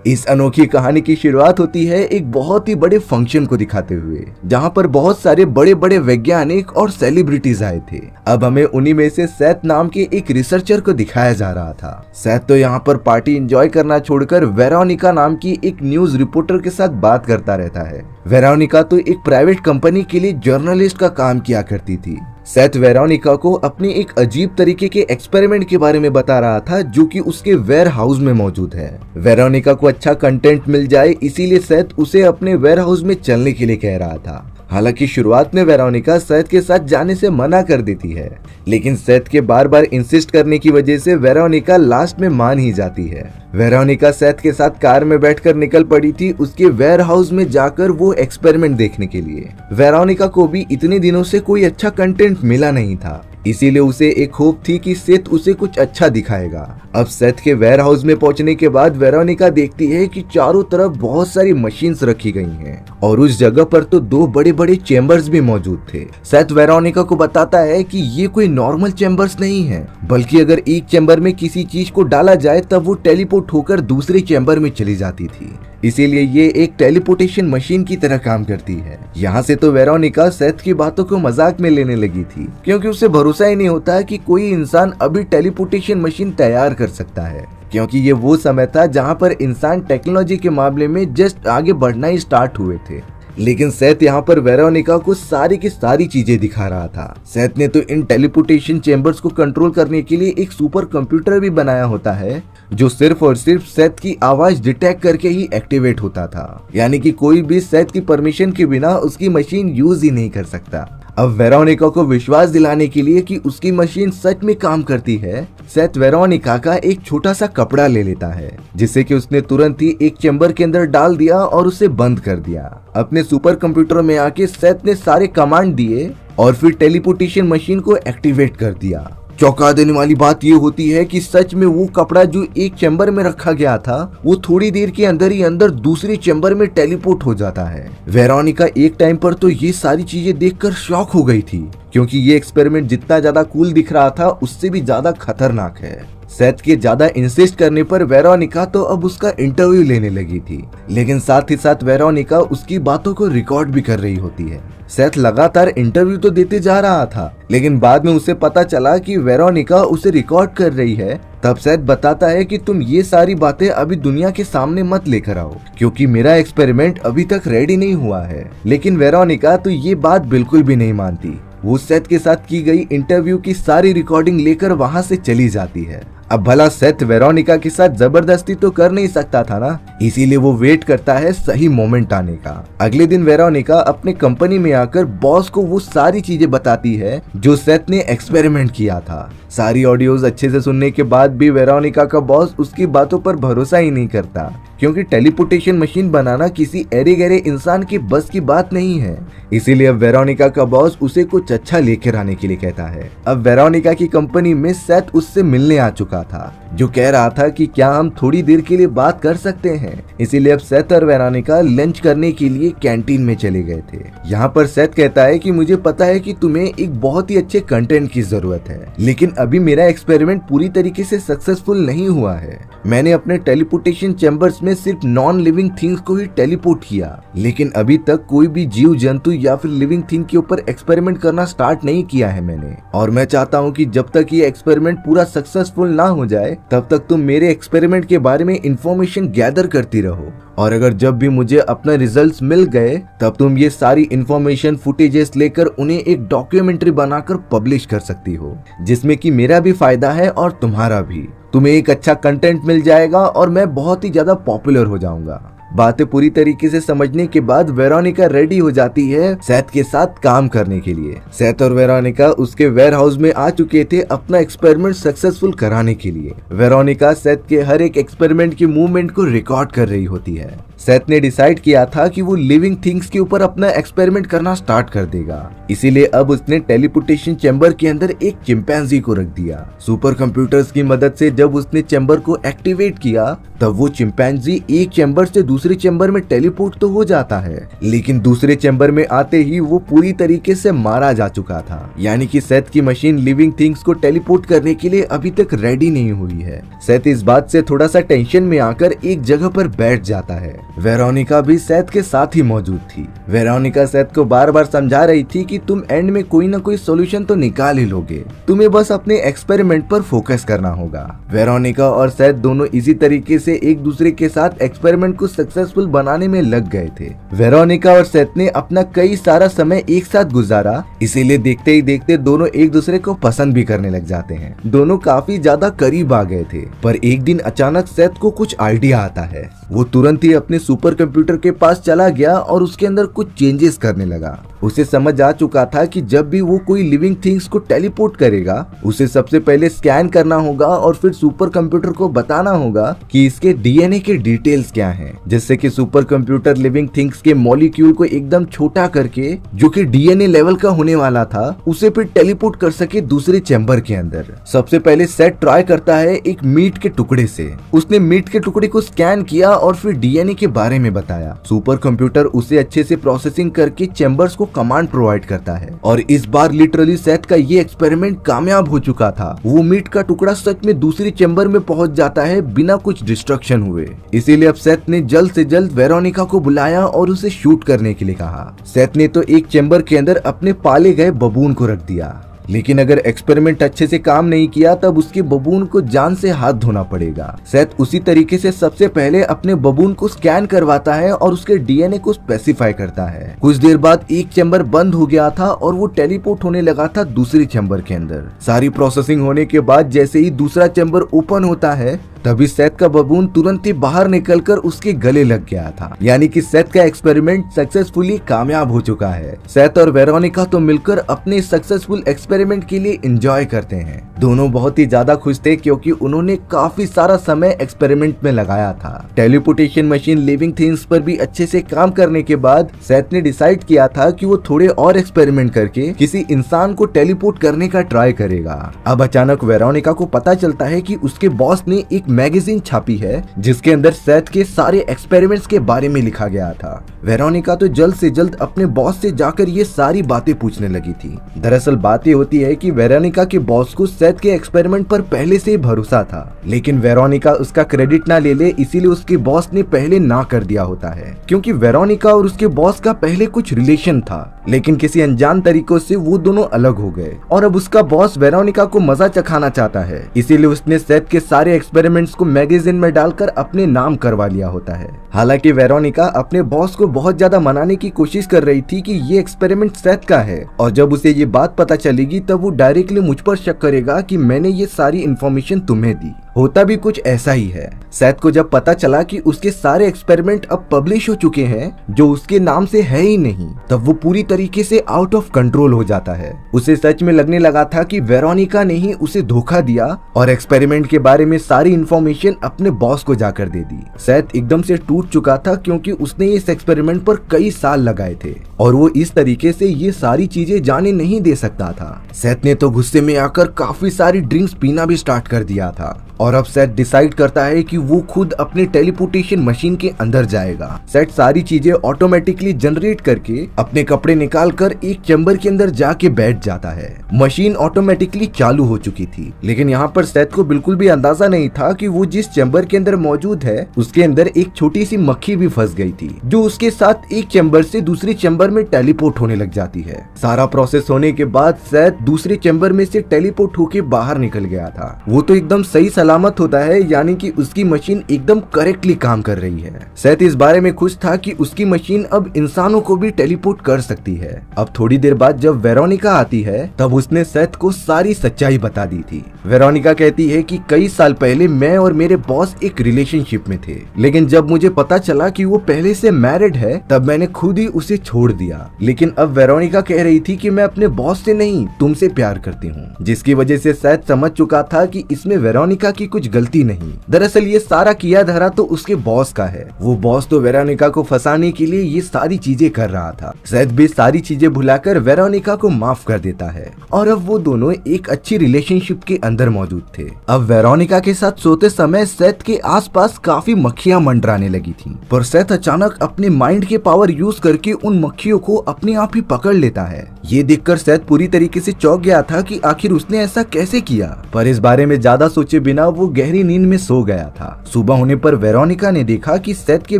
इस अनोखी कहानी की शुरुआत होती है एक बहुत ही बड़े फंक्शन को दिखाते हुए, जहां पर बहुत सारे बड़े बड़े वैज्ञानिक और सेलिब्रिटीज आए थे। अब हमें उन्हीं में से सेथ नाम के एक रिसर्चर को दिखाया जा रहा था। सेथ तो यहाँ पर पार्टी एंजॉय करना छोड़कर वेरोनिका नाम की एक न्यूज रिपोर्टर के साथ बात करता रहता है। वेरोनिका तो एक प्राइवेट कंपनी के लिए जर्नलिस्ट का काम किया करती थी। सेथ वेरोनिका को अपनी एक अजीब तरीके के एक्सपेरिमेंट के बारे में बता रहा था जो कि उसके वेयर हाउस में मौजूद है। वेरोनिका को अच्छा कंटेंट मिल जाए इसीलिए सेथ उसे अपने वेयर हाउस में चलने के लिए कह रहा था। हालांकि शुरुआत में वेरोनिका सेथ के साथ जाने से मना कर देती है, लेकिन सेथ के बार बार इंसिस्ट करने की वजह से वेरोनिका लास्ट में मान ही जाती है। वेरोनिका सेथ के साथ कार में बैठकर निकल पड़ी थी उसके वेयर हाउस में जाकर वो एक्सपेरिमेंट देखने के लिए। वेरोनिका को भी इतने दिनों से कोई अच्छा कंटेंट मिला नहीं था, इसीलिए उसे एक होप थी कि सेथ उसे कुछ अच्छा दिखाएगा। अब सेथ के वेयर हाउस में पहुंचने के बाद वेरोनिका देखती है कि चारों तरफ बहुत सारी मशीन्स रखी गई हैं और उस जगह पर तो दो बड़े बड़े चेम्बर्स भी मौजूद थे। सेथ वेरोनिका को बताता है कि ये कोई नॉर्मल चेम्बर्स नहीं है, बल्कि अगर एक चेम्बर में किसी चीज को डाला जाए तब वो टेलीपोर्ट होकर दूसरे चेम्बर में चली जाती थी, इसीलिए ये एक टेलीपोर्टेशन मशीन की तरह काम करती है। यहाँ से तो वेरोनिका सेथ की बातों को मजाक में लेने लगी थी, क्योंकि उसे भरोसा ही नहीं होता कि कोई इंसान अभी टेलीपोर्टेशन मशीन तैयार कर सकता है, क्योंकि ये वो समय था जहाँ पर इंसान टेक्नोलॉजी के मामले में जस्ट आगे बढ़ना ही स्टार्ट हुए थे। लेकिन सेथ यहाँ पर वेरोनिका को सारी की सारी चीजें दिखा रहा था। सेथ ने तो इन टेलीपोर्टेशन चेम्बर्स को कंट्रोल करने के लिए एक सुपर कंप्यूटर भी बनाया होता है जो सिर्फ और सिर्फ सेथ की आवाज डिटेक्ट करके ही एक्टिवेट होता था, यानी कि कोई भी सेथ की परमिशन के बिना उसकी मशीन यूज ही नहीं कर सकता। अब वेरोनिका को विश्वास दिलाने के लिए कि उसकी मशीन सच में काम करती है, सेथ वेरोनिका का एक छोटा सा कपड़ा ले लेता है, जिससे कि उसने तुरंत ही एक चेम्बर के अंदर डाल दिया और उसे बंद कर दिया। अपने सुपर कंप्यूटर में आके सेथ ने सारे कमांड दिए और फिर टेलीपोर्टेशन मशीन को एक्टिवेट कर दिया। चौंका देने वाली बात ये होती है कि सच में वो कपड़ा जो एक चेम्बर में रखा गया था वो थोड़ी देर के अंदर ही अंदर दूसरे चेम्बर में टेलीपोर्ट हो जाता है। वेरोनिका एक टाइम पर तो ये सारी चीजें देखकर शॉक हो गई थी, क्योंकि ये एक्सपेरिमेंट जितना ज्यादा कूल दिख रहा था उससे भी ज्यादा खतरनाक है। सेथ के ज्यादा इंसिस्ट करने पर वेरोनिका तो अब उसका इंटरव्यू लेने लगी थी, लेकिन साथ ही साथ वेरोनिका उसकी बातों को रिकॉर्ड भी कर रही होती है। सेथ लगातार इंटरव्यू तो देते जा रहा था, लेकिन बाद में उसे पता चला कि वेरोनिका उसे रिकॉर्ड कर रही है। तब सेथ बताता है कि तुम ये सारी बातें अभी दुनिया के सामने मत लेकर आओ, क्योंकि मेरा एक्सपेरिमेंट अभी तक रेडी नहीं हुआ है। लेकिन वेरोनिका तो ये बात बिल्कुल भी नहीं मानती। वो सेथ के साथ की गई इंटरव्यू की सारी रिकॉर्डिंग लेकर वहां से चली जाती है। अब भला सेथ वेरोनिका के साथ जबरदस्ती तो कर नहीं सकता था ना, इसीलिए वो वेट करता है सही मोमेंट आने का। अगले दिन वेरोनिका अपने कंपनी में आकर बॉस को वो सारी चीजें बताती है जो सेथ ने एक्सपेरिमेंट किया था। सारी ऑडियोज अच्छे से सुनने के बाद भी वेरोनिका का बॉस उसकी बातों पर भरोसा ही नहीं करता, क्योंकि टेलीपोर्टेशन मशीन बनाना किसी एरे गहरे इंसान की बस की बात नहीं है। इसीलिए अब वेरोनिका का बॉस उसे कुछ अच्छा लेकर आने के लिए कहता है। अब वेरोनिका की कंपनी में सेथ उससे मिलने आ चुका था, जो कह रहा था कि क्या हम थोड़ी देर के लिए बात कर सकते हैं। इसीलिए अब सेथ और वेरोनिका लंच करने के लिए कैंटीन में चले गए थे। यहाँ पर सेथ कहता है कि मुझे पता है कि तुम्हें एक बहुत ही अच्छे कंटेंट की जरूरत है, लेकिन अभी मेरा एक्सपेरिमेंट पूरी तरीके से सक्सेसफुल नहीं हुआ है। मैंने अपने टेलीपोर्टेशन चैम्बर्स में सिर्फ नॉन लिविंग थिंग्स को ही टेलीपोर्ट किया, लेकिन अभी तक कोई भी जीव जंतु या फिर लिविंग थिंग के ऊपर एक्सपेरिमेंट करना स्टार्ट नहीं किया है मैंने। और मैं चाहता हूँ कि जब तक ये एक्सपेरिमेंट पूरा सक्सेसफुल ना हो जाए तब तक तुम मेरे एक्सपेरिमेंट के बारे में इंफॉर्मेशन गैदर करती रहो, और अगर जब भी मुझे अपना रिजल्ट्स मिल गए तब तुम ये सारी इंफॉर्मेशन फुटेजेस लेकर उन्हें एक डॉक्यूमेंट्री बनाकर पब्लिश कर सकती हो, जिसमें कि मेरा भी फायदा है और तुम्हारा भी। तुम्हें एक अच्छा कंटेंट मिल जाएगा और मैं बहुत ही ज्यादा पॉपुलर हो जाऊंगा। बातें पूरी तरीके से समझने के बाद वेरोनिका रेडी हो जाती है सेथ के साथ काम करने के लिए। सेथ और वेरोनिका उसके वेयर हाउस में आ चुके थे अपना एक्सपेरिमेंट सक्सेसफुल कराने के लिए। वेरोनिका सेथ के हर एक एक्सपेरिमेंट के मूवमेंट को रिकॉर्ड कर रही होती है। सेथ ने डिसाइड किया था कि वो लिविंग थिंग्स के ऊपर अपना एक्सपेरिमेंट करना स्टार्ट कर देगा। इसीलिए अब उसने टेलीपोर्टेशन चैम्बर के अंदर एक चिंपैंजी को रख दिया। सुपर कंप्यूटर्स की मदद से जब उसने चैम्बर को एक्टिवेट किया तब वो चिंपैंजी एक चैम्बर से दूसरे चैम्बर में टेलीपोर्ट तो हो जाता है, लेकिन दूसरे चैम्बर में आते ही वो पूरी तरीके से मारा जा चुका था। यानी कि सेथ की मशीन लिविंग थिंग्स को टेलीपोर्ट करने के लिए अभी तक रेडी नहीं हुई है। सेथ इस बात से थोड़ा सा टेंशन में आकर एक जगह पर बैठ जाता है। वेरोनिका भी सेथ के साथ ही मौजूद थी। वेरोनिका सेथ को बार बार समझा रही थी कि तुम एंड में कोई ना कोई सॉल्यूशन तो निकाल ही लोगे, तुम्हें बस अपने एक्सपेरिमेंट पर फोकस करना होगा। वेरोनिका और सेथ दोनों इसी तरीके से एक दूसरे के साथ एक्सपेरिमेंट को सक्सेसफुल बनाने में लग गए थे। वेरोनिका और सेथ ने अपना कई सारा समय एक साथ गुजारा, इसीलिए देखते ही देखते दोनों एक दूसरे को पसंद भी करने लग जाते हैं। दोनों काफी ज्यादा करीब आ गए थे, पर एक दिन अचानक सेथ को कुछ आइडिया आता है। वो तुरंत ही अपने सुपर कंप्यूटर के पास चला गया और उसके अंदर कुछ चेंजेस करने लगा। उसे समझ आ चुका था कि जब भी वो कोई लिविंग थिंग्स को टेलीपोर्ट करेगा उसे सबसे पहले स्कैन करना होगा और फिर सुपर कंप्यूटर को बताना होगा कि इसके डीएनए के डिटेल्स क्या हैं, जिससे कि सुपर कंप्यूटर लिविंग थिंग्स के मॉलिक्यूल को एकदम छोटा करके जो कि डीएनए लेवल का होने वाला था उसे फिर टेलीपोर्ट कर सके दूसरे चैम्बर के अंदर। सबसे पहले सेट ट्राई करता है एक मीट के टुकड़े से। उसने मीट के टुकड़े को स्कैन किया और फिर डीएनए के बारे में बताया। सुपर कंप्यूटर उसे अच्छे से प्रोसेसिंग करके चैम्बर्स को कमांड प्रोवाइड करता है और इस बार लिटरली सेथ का ये एक्सपेरिमेंट कामयाब हो चुका था। वो मीट का टुकड़ा सच में दूसरी चैम्बर में पहुंच जाता है बिना कुछ डिस्ट्रक्शन हुए। इसीलिए अब सेथ ने जल्द से जल्द वेरोनिका को बुलाया और उसे शूट करने के लिए कहा। सेथ ने तो एक चैम्बर के अंदर अपने पाले गए बबून को रख दिया, लेकिन अगर एक्सपेरिमेंट अच्छे से काम नहीं किया तब उसके बबून को जान से हाथ धोना पड़ेगा। सेथ उसी तरीके से सबसे पहले अपने बबून को स्कैन करवाता है और उसके डीएनए को स्पेसिफाई करता है। कुछ देर बाद एक चैम्बर बंद हो गया था और वो टेलीपोर्ट होने लगा था दूसरे चैम्बर के अंदर। सारी प्रोसेसिंग होने के बाद जैसे ही दूसरा चैम्बर ओपन होता है तभी सेथ का बबून तुरंत ही बाहर निकलकर उसके गले लग गया था। यानी कि सेथ का एक्सपेरिमेंट सक्सेसफुली कामयाब हो चुका है। सेथ और वेरोनिका तो मिलकर अपने सक्सेसफुल एक्सपेरिमेंट के लिए एंजॉय करते हैं। दोनों बहुत ही ज्यादा खुश थे क्योंकि उन्होंने काफी सारा समय एक्सपेरिमेंट में लगाया था। टेलीपोर्टेशन मशीन लिविंग थिंग्स पर भी अच्छे से काम करने के बाद सेथ ने डिसाइड किया था कि वो थोड़े और एक्सपेरिमेंट करके किसी इंसान को टेलीपोर्ट करने का ट्राई करेगा। अब अचानक वेरोनिका को पता चलता है कि उसके बॉस ने एक मैगजीन छापी है जिसके अंदर सेथ के सारे एक्सपेरिमेंट्स के बारे में लिखा गया था। वेरोनिका तो जल्द से जल्द अपने बॉस से जाकर ये सारी बातें पूछने लगी थी। दरअसल बात ये होती है कि वेरोनिका के बॉस को सेथ के एक्सपेरिमेंट पर पहले से ही भरोसा था, लेकिन वेरोनिका उसका क्रेडिट ना ले ले इसीलिए उसके बॉस ने पहले ना कर दिया होता है। क्योंकि वेरोनिका और उसके बॉस का पहले कुछ रिलेशन था, लेकिन किसी अनजान तरीकों से वो दोनों अलग हो गए और अब उसका बॉस वेरोनिका को मजा चखाना चाहता है, इसीलिए उसने सेथ के सारे एक्सपेरिमेंट्स को मैगजीन में डालकर अपने नाम करवा लिया होता है। हालांकि वेरोनिका अपने बॉस को बहुत ज्यादा मनाने की कोशिश कर रही थी कि ये एक्सपेरिमेंट सेथ का है और जब उसे ये बात पता चलेगी तब वो डायरेक्टली मुझ पर शक करेगा कि मैंने ये सारी इन्फॉर्मेशन तुम्हें दी। होता भी कुछ ऐसा ही है। सेथ को जब पता चला कि उसके सारे एक्सपेरिमेंट अब पब्लिश हो चुके हैं जो उसके नाम से है ही नहीं, तब वो पूरी तरीके से आउट ऑफ कंट्रोल हो जाता है। उसे सच में लगने लगा था कि वेरोनिका ने ही उसे धोखा दिया और एक्सपेरिमेंट के बारे में सारी इन्फॉर्मेशन अपने बॉस को जाकर दे दी। सेथ एकदम से टूट चुका था क्योंकि उसने इस एक्सपेरिमेंट पर कई साल लगाए थे और वो इस तरीके से ये सारी चीजें जाने नहीं दे सकता था। सेथ ने तो गुस्से में आकर काफी सारी ड्रिंक्स पीना भी स्टार्ट कर दिया था और अब सेथ डिसाइड करता है कि वो खुद अपने टेलीपोर्टेशन मशीन के अंदर जाएगा। सेथ सारी चीजें ऑटोमेटिकली जनरेट करके अपने कपड़े निकाल कर एक चैम्बर के अंदर जाके बैठ जाता है। मशीन ऑटोमेटिकली चालू हो चुकी थी, लेकिन यहाँ पर सेथ को बिल्कुल भी अंदाजा नहीं था कि वो जिस चैम्बर के अंदर मौजूद है उसके अंदर एक छोटी सी मक्खी भी फंस गई थी जो उसके साथ एक चैम्बर से दूसरे चैम्बर में टेलीपोर्ट होने लग जाती है। सारा प्रोसेस होने के बाद सेथ दूसरे चैम्बर में से टेलीपोर्ट होके बाहर निकल गया था। वो तो एकदम सही सलामत होता है, यानी कि उसकी मशीन एकदम करेक्टली काम कर रही है। सेथ इस बारे में खुश था कि उसकी मशीन अब इंसानों को भी टेलीपोर्ट कर सकती है। अब थोड़ी देर बाद जब वेरोनिका आती है तब उसने सेथ को सारी सच्चाई बता दी थी। वेरोनिका कहती है कि कई साल पहले मैं और मेरे बॉस एक रिलेशनशिप में थे, लेकिन जब मुझे पता चला कि वो पहले से मैरिड है तब मैंने खुद ही उसे छोड़ दिया। लेकिन अब वेरोनिका कह रही थी कि मैं अपने बॉस से नहीं तुमसे प्यार करती हूँ, जिसकी वजह से सेथ समझ चुका था कि इसमें वेरोनिका की कुछ गलती नहीं। दरअसल ये सारा किया धरा तो उसके बॉस का है। वो बॉस तो वेरोनिका को फंसाने के लिए ये सारी चीजें कर रहा था। सेथ भी सारी चीजें भुलाकर वेरोनिका को माफ कर देता है और अब वो दोनों एक अच्छी रिलेशनशिप के अंदर मौजूद थे। अब वेरोनिका के साथ सोते समय सेथ के आसपास काफी मक्खियां मंडराने लगी थी, पर सेथ अचानक अपने माइंड के पावर यूज करके उन मक्खियों को अपने आप ही पकड़ लेता है। ये देखकर सेथ पूरी तरीके से चौंक गया था कि आखिर उसने ऐसा कैसे किया, पर इस बारे में ज्यादा सोचे बिना वो गहरी नींद में सो गया था। सुबह होने पर वेरोनिका ने देखा कि सेथ के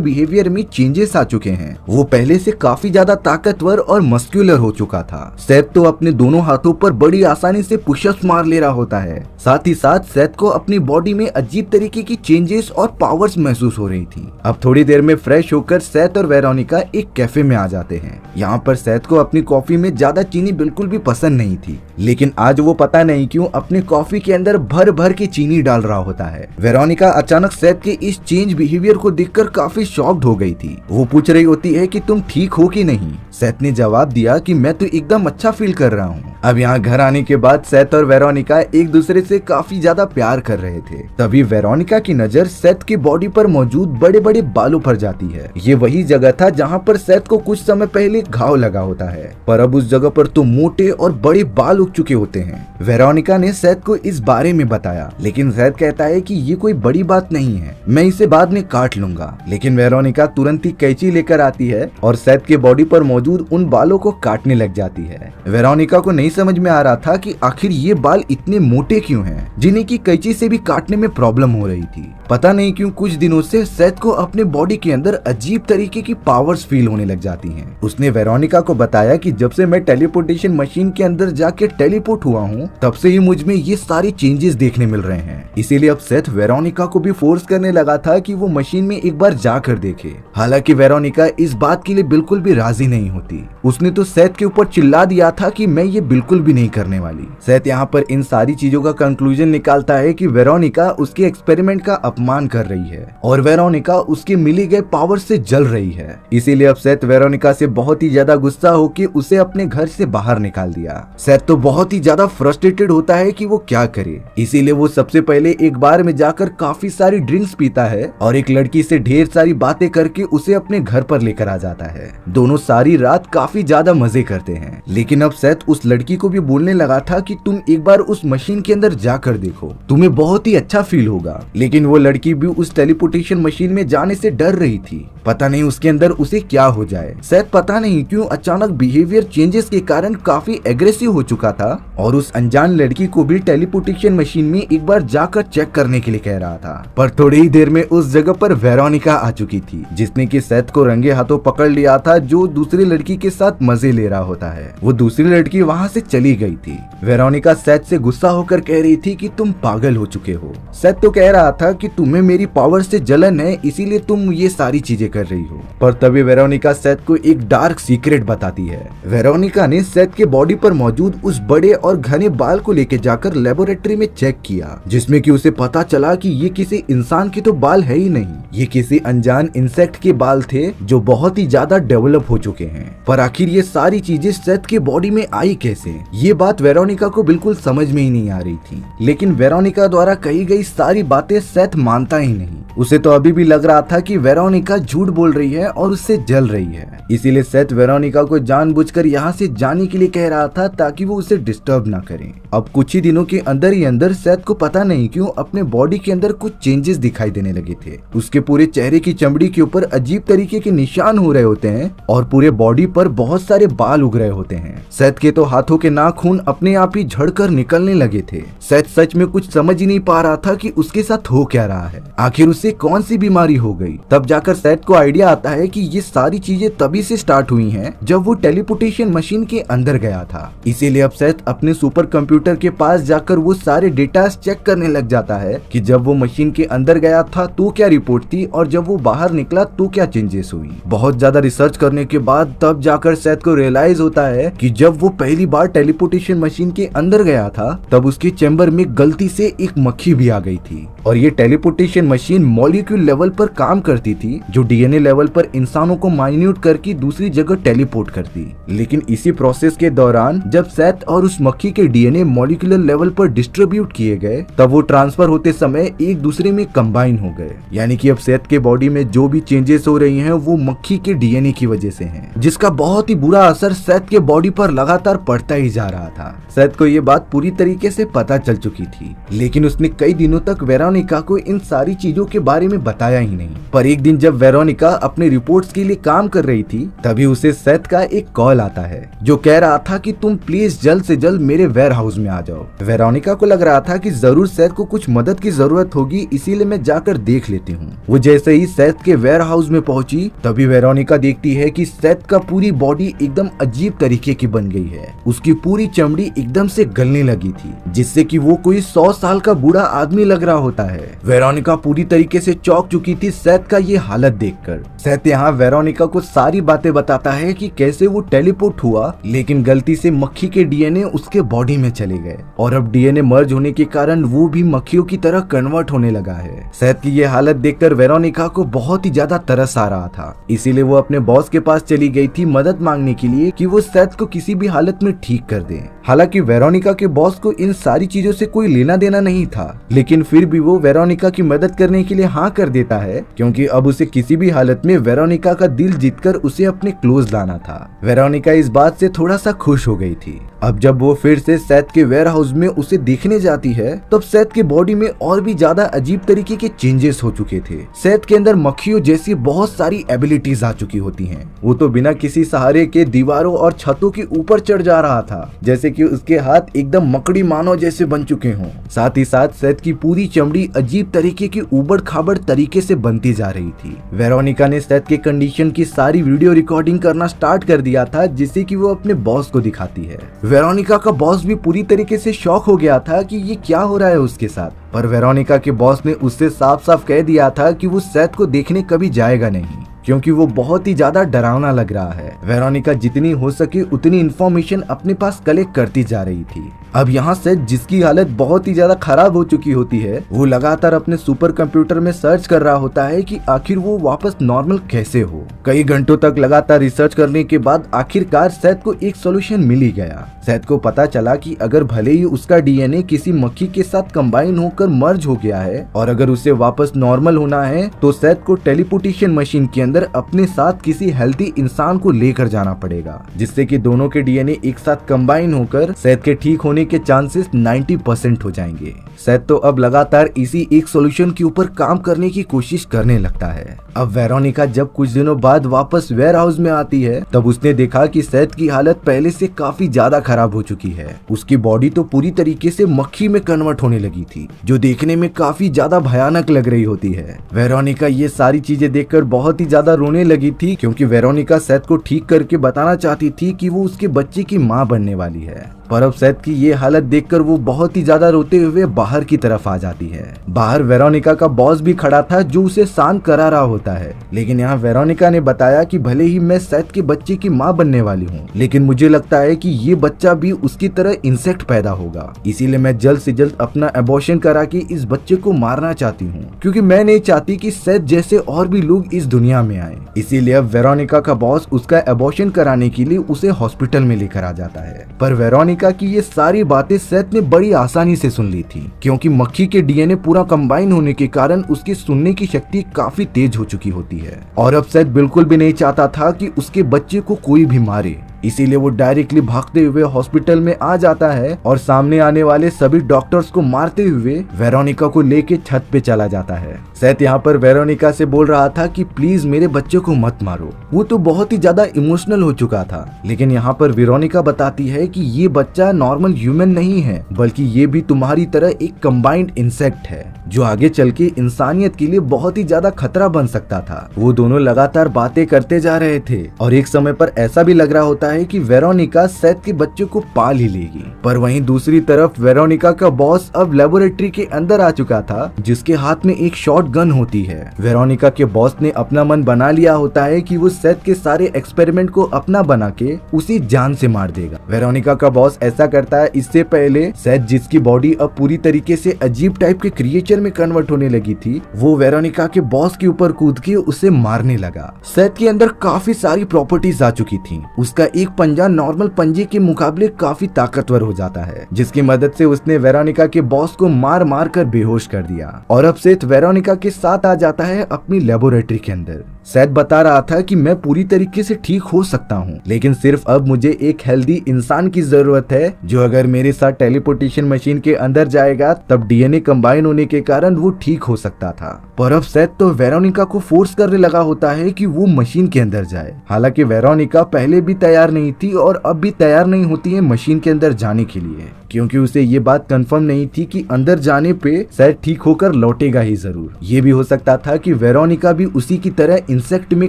बिहेवियर में चेंजेस आ चुके हैं। वो पहले से काफी ज्यादा ताकतवर और मस्कुलर हो चुका था। सेथ तो अपने दोनों हाथों पर बड़ी आसानी से पुशअप्स मार ले रहा होता है। साथ ही साथ सेथ को अपनी बॉडी में अजीब तरीके की चेंजेस और पावर्स महसूस हो रही थी। अब थोड़ी देर में फ्रेश होकर सेथ और वेरोनिका एक कैफे में आ जाते हैं। यहाँ पर सेथ को अपनी कॉफी में ज्यादा चीनी बिल्कुल भी पसंद नहीं थी, लेकिन आज वो पता नहीं क्यों अपने कॉफी के अंदर भर भर के चीनी डाल रहा होता है। वेरोनिका अचानक सेथ के इस चेंज बिहेवियर को देखकर काफी शॉक्ड हो गई थी। वो पूछ रही होती है कि तुम ठीक हो कि नहीं। सेथ ने जवाब दिया कि मैं तो एकदम अच्छा फील कर रहा हूँ। अब यहाँ घर आने के बाद सेथ और वेरोनिका एक दूसरे से काफी ज्यादा प्यार कर रहे थे। तभी वेरोनिका की नजर सेथ की बॉडी पर मौजूद बड़े बड़े बालों पर जाती है। ये वही जगह था जहाँ पर सेथ को कुछ समय पहले घाव लगा होता है, पर अब उस जगह पर तो मोटे और बड़े बाल उग चुके होते हैं। वेरोनिका ने सेथ को इस बारे में बताया, लेकिन सेथ कहता है कि ये कोई बड़ी बात नहीं है, मैं इसे बाद में काट लूंगा। लेकिन वेरोनिका तुरंत ही कैंची लेकर आती है और सेथ के बॉडी पर मौजूद उन बालों को काटने लग जाती है। वेरोनिका को नहीं समझ में आ रहा था कि आखिर ये बाल इतने मोटे क्यों हैं, जिन्हें की कैंची से भी काटने में प्रॉब्लम हो रही थी। पता नहीं क्यों कुछ दिनों से सेथ को अपने बॉडी के अंदर अजीब तरीके की पावर्स फील होने लग जाती हैं। उसने वेरोनिका को बताया कि जब से मैं टेलीपोर्टेशन मशीन के अंदर जाके टेलीपोर्ट हुआ हूँ, तब से ही मुझ में ये सारी चेंजेस देखने मिल रहे हैं। इसीलिए अब सेथ वेरोनिका को भी फोर्स करने लगा था कि वो मशीन में एक बार जाकर देखे। हालांकि वेरोनिका इस बात के लिए बिल्कुल भी राजी नहीं होती। उसने तो सेथ के ऊपर चिल्ला दिया था कि मैं ये बिल्कुल भी नहीं करने वाली। सेथ यहाँ पर इन सारी चीजों का कंक्लूजन निकालता है कि वेरोनिका उसके एक्सपेरिमेंट का अपमान कर रही है और वेरोनिका उसके मिली गए पावर से जल रही है। इसीलिए अब सेथ वेरोनिका से बहुत ही ज्यादा गुस्सा होकर उसे अपने घर से बाहर निकाल दिया। सेथ तो बहुत ही ज्यादा फ्रस्ट्रेटेड होता है कि वो क्या करे। इसीलिए वो सबसे पहले एक बार में जाकर काफी सारी ड्रिंक्स पीता है और एक लड़की से ढेर सारी बातें करके उसे अपने घर पर लेकर आ जाता है। दोनों सारी रात काफी ज्यादा मजे करते हैं। लेकिन अब सेथ उस लड़की को भी बोलने लगा था कि तुम एक बार उस मशीन के अंदर जाकर देखो, तुम्हें बहुत ही अच्छा फील होगा। लेकिन वो लड़की भी उस टेलीपोर्टेशन मशीन में जाने से डर रही थी। पता नहीं उसके अंदर उसे क्या हो जाए। सेथ पता नहीं क्यों अचानक बिहेवियर चेंजेस के कारण काफी एग्रेसिव हो चुका था और उस अनजान लड़की को भी टेलीपोर्टेशन मशीन में एक बार जाकर चेक करने के लिए कह रहा था। पर थोड़ी ही देर में उस जगह पर वेरोनिका आ चुकी थी, जिसने कि सेथ को रंगे हाथों पकड़ लिया था, जो दूसरी लड़की के साथ मजे ले रहा होता है। वो दूसरी लड़की वहाँ से चली गई थी। वेरोनिका सेथ से गुस्सा होकर कह रही थी कि तुम पागल हो चुके हो। सेथ तो कह रहा था कि तुम्हें मेरी पावर से जलन है, इसीलिए तुम ये सारी चीजें कर रही हो। पर तभी वेरोनिका सेथ को एक डार्क सीक्रेट बताती है। वेरोनिका ने सेथ के बॉडी पर मौजूद उस बड़े और घने बाल को लेके जाकर लेबोरेटरी में चेक किया, जिसमें कि उसे पता चला कि ये किसी इंसान के तो बाल है ही नहीं, ये किसी अनजान इंसेक्ट के बाल थे जो बहुत ही ज्यादा डेवलप हो चुके हैं। पर आखिर ये सारी चीजें सेथ के बॉडी में आई कैसे, ये बात वेरोनिका को बिल्कुल समझ में ही नहीं आ रही थी। लेकिन वेरोनिका द्वारा कही गई सारी बातें सेथ मानता ही नहीं। उसे तो अभी भी लग रहा था कि वेरोनिका झूठ बोल रही है और उससे जल रही है। इसीलिए सेथ वेरोनिका को जानबूझकर यहाँ से जाने के लिए कह रहा था ताकि वो उसे डिस्टर्ब ना करे। अब कुछ ही दिनों के अंदर ही अंदर सेथ को पता नहीं क्यों अपने बॉडी के अंदर कुछ चेंजेस दिखाई देने लगे थे। उसके पूरे चेहरे की चमड़ी के ऊपर अजीब तरीके के निशान हो रहे होते हैं और पूरे बॉडी पर बहुत सारे बाल उग रहे होते हैं। सेथ के तो हाथों के नाखून अपने आप ही झड़कर निकलने लगे थे। सेथ सच में कुछ समझ ही नहीं पा रहा था कि उसके साथ हो क्या रहा है, आखिर उसे कौन सी बीमारी हो गई। तब जाकर सेथ को आइडिया आता है कि ये सारी चीजें तभी से स्टार्ट हुई हैं जब वो टेलीपोर्टेशन मशीन के अंदर गया था। इसीलिए अब सेथ अपने सुपर कंप्यूटर के पास जाकर वो सारे डेटा चेक करने लग जाता है कि जब वो मशीन के अंदर गया था तो क्या रिपोर्ट थी और जब वो बाहर निकला तो क्या चेंजेस हुई। बहुत ज्यादा रिसर्च करने के बाद तब जाकर सेथ को रियलाइज होता है कि जब वो पहली बार टेलीपोर्टेशन मशीन के अंदर गया था तब उसके चैम्बर में गलती से एक मक्खी भी आ गई थी और ये टेलीपोर्टेशन मशीन मॉलिक्यूल लेवल पर काम करती थी, जो डीएनए लेवल पर इंसानों को माइन्यूट करके दूसरी जगह टेलीपोर्ट करती। लेकिन इसी प्रोसेस के दौरान जब सेथ और उस मक्खी के डीएनए मॉलिक्यूलर लेवल पर डिस्ट्रीब्यूट किए गए तब वो ट्रांसफर होते समय एक दूसरे में कंबाइन हो गए। यानी कि अब सेथ के बॉडी में जो भी चेंजेस हो रही हैं वो मक्खी के डीएनए की वजह से हैं, जिसका बहुत ही बुरा असर सेथ के बॉडी पर लगातार पड़ता ही जा रहा था। सेथ को ये बात पूरी तरीके से पता चल चुकी थी, लेकिन उसने कई दिनों तक वेरोनिका को इन सारी चीजों के बारे में बताया ही नहीं। पर एक दिन जब वेरोनिका अपने रिपोर्ट्स के लिए काम कर रही थी, तभी उसे सेथ का एक कॉल आता है जो कह रहा था कि तुम प्लीज जल्द से जल्द मेरे वेयर हाउस में आ जाओ। वेरोनिका को लग रहा था कि जरूर सेथ को कुछ मदद की जरूरत होगी, इसीलिए मैं जाकर देख लेती हूँ। वो जैसे ही सेथ के वेयर हाउस में पहुंची, तभी वेरोनिका देखती है कि सेथ का पूरी बॉडी एकदम अजीब तरीके की बन गई है। उसकी पूरी चमड़ी एकदम से गलने लगी थी, जिससे कि वो कोई 100 साल का बूढ़ा आदमी लग रहा होता है। वेरोनिका पूरी तरीके से चौंक चुकी थी सेथ का ये हालत देखकर। सेथ यहाँ वेरोनिका को सारी बातें बताता है कि कैसे वो टेलीपोर्ट हुआ, लेकिन गलती से मक्खी के डीएनए उसके बॉडी में चले गए और अब डीएनए मर्ज होने के कारण वो भी मक्खियों की तरह कन्वर्ट होने लगा है। सेथ की ये हालत देखकर वेरोनिका को बहुत ही ज्यादा तरस आ रहा था, इसीलिए वो अपने बॉस के पास चली गई थी मदद मांगने के लिए कि वो सेथ को किसी भी हालत में ठीक कर दे। हालांकि वेरोनिका के बॉस को इन सारी चीजों से कोई लेना देना नहीं था, लेकिन फिर भी वो वेरोनिका की मदद करने के लिए हाँ कर देता है, क्योंकि अब उसे किसी भी हालत में वेरोनिका का दिल जीतकर उसे अपने क्लोज लाना था। वेरोनिका इस बात से थोड़ा सा खुश हो गई थी। अब जब वो फिर से सेथ के वेयर हाउस में उसे देखने जाती है, तब सेथ के बॉडी में और भी ज्यादा अजीब तरीके के चेंजेस हो चुके थे। सेथ के अंदर मक्खियों जैसी बहुत सारी एबिलिटीज आ चुकी होती हैं। वो तो बिना किसी सहारे के दीवारों और छतों के ऊपर चढ़ जा रहा था, जैसे कि उसके हाथ एकदम मकड़ी मानव जैसे बन चुके हों। साथ ही साथ सेथ की पूरी चमड़ी अजीब तरीके की उबड़ खाबड़ तरीके से बनती जा रही थी। वेरोनिका ने सेथ के कंडीशन की सारी वीडियो रिकॉर्डिंग करना स्टार्ट कर दिया था, जिससे कि वो अपने बॉस को दिखाती है। वेरोनिका का बॉस भी पूरी तरीके से शॉक हो गया था कि ये क्या हो रहा है उसके साथ, पर वेरोनिका के बॉस ने उससे साफ साफ कह दिया था कि वो सेथ को देखने कभी जाएगा नहीं, क्योंकि वो बहुत ही ज्यादा डरावना लग रहा है। वेरोनिका जितनी हो सके उतनी इंफॉर्मेशन अपने पास कलेक्ट करती जा रही थी। अब यहाँ से जिसकी हालत बहुत ही ज्यादा खराब हो चुकी होती है, वो लगातार अपने सुपर कंप्यूटर में सर्च कर रहा होता है कि आखिर वो वापस नॉर्मल कैसे हो। कई घंटों तक लगातार रिसर्च करने के बाद आखिरकार सेथ को एक सोल्यूशन मिल ही गया। सेथ को पता चला कि अगर भले ही उसका डीएनए किसी मक्खी के साथ कंबाइन होकर मर्ज हो गया है और अगर उसे वापस नॉर्मल होना है, तो सेथ को टेलीपोर्टेशन मशीन के अंदर अपने साथ किसी हेल्थी इंसान को लेकर जाना पड़ेगा, जिससे कि दोनों के डीएनए एक साथ कंबाइन होकर सेथ के ठीक होने के चांसेस 90% हो जाएंगे। सेथ तो अब लगातार इसी एक सॉल्यूशन के ऊपर काम करने की कोशिश करने लगता है। अब वेरोनिका जब कुछ दिनों बाद वापस वेयर हाउस में आती है, तब उसने देखा कि सेथ की हालत पहले से काफी ज्यादा खराब हो चुकी है। उसकी बॉडी तो पूरी तरीके से मक्खी में कन्वर्ट होने लगी थी, जो देखने में काफी ज्यादा भयानक लग रही होती है। वेरोनिका ये सारी चीजें देखकर बहुत ही ज्यादा रोने लगी थी, क्योंकि वेरोनिका सेथ को ठीक करके बताना चाहती थी कि वो उसके बच्चे की माँ बनने वाली है। पर अब सेथ की ये हालत देखकर वो बहुत ही ज्यादा रोते हुए बाहर की तरफ आ जाती है। बाहर वेरोनिका का बॉस भी खड़ा था, जो उसे शांत करा रहा होता है। लेकिन यहाँ वेरोनिका ने बताया कि भले ही मैं सेथ के बच्चे की माँ बनने वाली हूँ, लेकिन मुझे लगता है कि ये बच्चा भी उसकी तरह इंसेक्ट पैदा होगा, इसीलिए मैं जल्द से जल्द अपना एबॉर्शन करा के इस बच्चे को मारना चाहती हूँ, क्योंकि मैं नहीं चाहती कि सेथ जैसे और भी लोग इस दुनिया में आए। इसीलिए अब वेरोनिका का बॉस उसका एबॉर्शन कराने के लिए उसे हॉस्पिटल में लेकर आ जाता है। पर वेरोनिका की ये सारी बातें सेथ ने बड़ी आसानी से सुन ली थी, क्योंकि मक्खी के डीएनए पूरा कंबाइन होने के कारण उसकी सुनने की शक्ति काफी तेज हो चुकी होती है। और अब सेथ बिल्कुल भी नहीं चाहता था कि उसके बच्चे को कोई भी मारे, इसीलिए वो डायरेक्टली भागते हुए हॉस्पिटल में आ जाता है और सामने आने वाले सभी डॉक्टर्स को मारते हुए वेरोनिका को लेके छत पे चला जाता है। सेथ यहाँ पर वेरोनिका से बोल रहा था कि प्लीज मेरे बच्चे को मत मारो। वो तो बहुत ही ज्यादा इमोशनल हो चुका था, लेकिन यहाँ पर वेरोनिका बताती है कि ये बच्चा नॉर्मल ह्यूमन नहीं है, बल्कि ये भी तुम्हारी तरह एक कंबाइंड इंसेक्ट है, जो आगे चल के इंसानियत के लिए बहुत ही ज्यादा खतरा बन सकता था। वो दोनों लगातार बातें करते जा रहे थे और एक समय पर ऐसा भी लग रहा होता है कि वेरोनिका सेथ के बच्चे को पाल ही लेगी। पर वहीं दूसरी तरफ वेरोनिका का बॉस अब लेबोरेटरी के अंदर आ चुका था, जिसके हाथ में एक शॉट गन होती है। वेरोनिका के बॉस ने अपना मन बना लिया होता है कि वो सेथ के सारे एक्सपेरिमेंट को अपना बना के उसी जान से मार देगा। वेरोनिका का बॉस ऐसा करता है इससे पहले सेथ, जिसकी बॉडी अब पूरी तरीके से अजीब टाइप के क्रिएचर में कन्वर्ट होने लगी थी, वो वेरोनिका के बॉस के ऊपर कूद के उसे मारने लगा। सेथ के अंदर काफी सारी प्रॉपर्टीज आ चुकी थी। उसका एक पंजा नॉर्मल पंजे के मुकाबले काफी ताकतवर हो जाता है, जिसकी मदद से उसने वेरोनिका के बॉस को मार मार कर बेहोश कर दिया। और अब सेथ वेरोनिका के साथ आ जाता है अपनी लेबोरेटरी के अंदर। सेथ बता रहा था कि मैं पूरी तरीके से ठीक हो सकता हूँ, लेकिन सिर्फ अब मुझे एक हेल्दी इंसान की जरूरत है जो अगर मेरे साथ टेलीपोर्टेशन मशीन के अंदर जाएगा तब डीएनए कंबाइन होने के कारण वो ठीक हो सकता था। पर अब सेथ तो वेरोनिका को फोर्स करने लगा होता है कि वो मशीन के अंदर जाए। हालांकि वेरोनिका पहले भी तैयार नहीं थी और अब भी तैयार नहीं होती है मशीन के अंदर जाने के लिए, क्योंकि उसे ये बात कंफर्म नहीं थी कि अंदर जाने पे सेथ ठीक होकर लौटेगा ही जरूर। ये भी हो सकता था कि वेरोनिका भी उसी की तरह इंसेक्ट में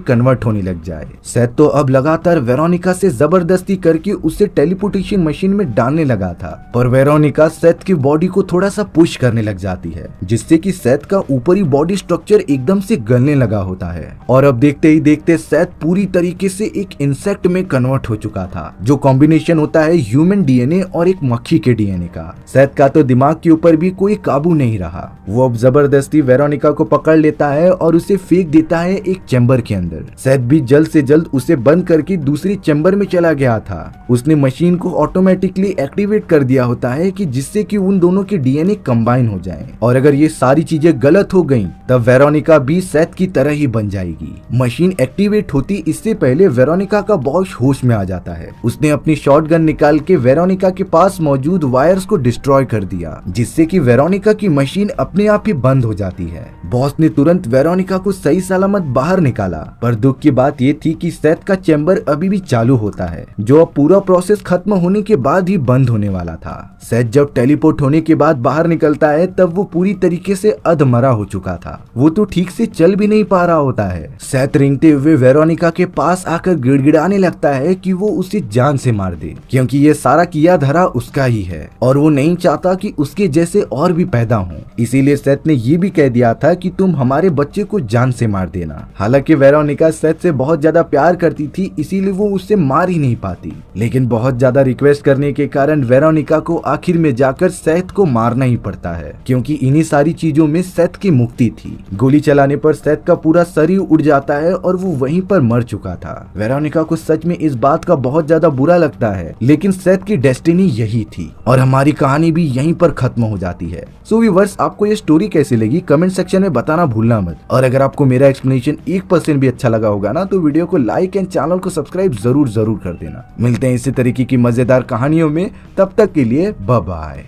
कन्वर्ट होने लग जाए। सेथ तो अब लगातार वेरोनिका से जबरदस्ती करके उसे टेलीपोर्टेशन मशीन में डालने लगा था, पर वेरोनिका सेथ की बॉडी को थोड़ा सा पुश करने लग जाती है, जिससे कि सेथ का ऊपरी बॉडी स्ट्रक्चर एकदम से गलने लगा होता है। और अब देखते ही देखते सेथ पूरी तरीके से एक इंसेक्ट में कन्वर्ट हो चुका था, जो कॉम्बिनेशन होता है ह्यूमन डीएनए और एक मक्खी के डीएनए का। सेथ का तो दिमाग के ऊपर भी कोई काबू नहीं रहा। वो अब जबरदस्ती वेरोनिका को पकड़ लेता है और उसे फेंक देता है एक चैम्बर के अंदर। सेथ भी जल्द से जल्द उसे बंद करके दूसरी चैम्बर में चला गया था। उसने मशीन को ऑटोमेटिकली एक्टिवेट कर दिया होता है कि जिससे कि उन दोनों के डीएनए कंबाइन हो जाएं। और अगर ये सारी चीजें गलत हो गईं, तब वेरोनिका भी सेथ की तरह ही बन जाएगी। मशीन एक्टिवेट होती इससे पहले वेरोनिका का बॉस होश में आ जाता है। उसने अपनी शॉटगन निकाल के वेरोनिका के पास मौजूद वायर्स को डिस्ट्रॉय कर दिया, जिससे कि वेरोनिका की मशीन अपने आप ही बंद हो जाती है। बॉस ने तुरंत वेरोनिका को सही सलामत बाहर निकाला, पर दुख की बात ये थी कि सेथ का चैम्बर अभी भी चालू होता है, जो अब पूरा प्रोसेस खत्म होने के बाद ही बंद होने वाला था। सेथ जब टेलीपोर्ट होने के बाद बाहर निकलता है तब वो पूरी तरीके से अधमरा हो चुका था। वो तो ठीक से चल भी नहीं पा रहा होता है। सेथ रेंगते हुए वेरोनिका के पास आकर गिड़गिड़ाने लगता है कि वो उसे जान से मार दे, क्योंकि ये सारा किया धरा उसका ही है और वो नहीं चाहता कि उसके जैसे और भी पैदा हों। इसीलिए सेथ ने ये भी कह दिया था कि तुम हमारे बच्चे को जान से मार देना। हालांकि वेरोनिका सेथ से बहुत ज्यादा प्यार करती थी, इसीलिए वो उससे मार ही नहीं पाती, लेकिन बहुत ज्यादा रिक्वेस्ट करने के कारण वेरोनिका को आखिर में जाकर सेथ को मारना ही पड़ता है, क्योंकि इन्हीं सारी चीजों में सेथ की मुक्ति थी। गोली चलाने पर सेथ का पूरा शरीर उड़ जाता है और वो वहीं पर मर चुका था। वेरोनिका को सच में इस बात का बहुत ज्यादा बुरा लगता है, लेकिन सेथ की डेस्टिनी यही थी और हमारी कहानी भी यहीं पर खत्म हो जाती है। सो व्यूअर्स, आपको ये स्टोरी कैसी लगी कमेंट सेक्शन में बताना भूलना मत। और अगर आपको मेरा एक्सप्लेनेशन 1% भी अच्छा लगा होगा ना, तो वीडियो को लाइक एंड चैनल को सब्सक्राइब जरूर कर देना। मिलते हैं इसी तरीके की मजेदार कहानियों में, तब तक के लिए बाय बाय।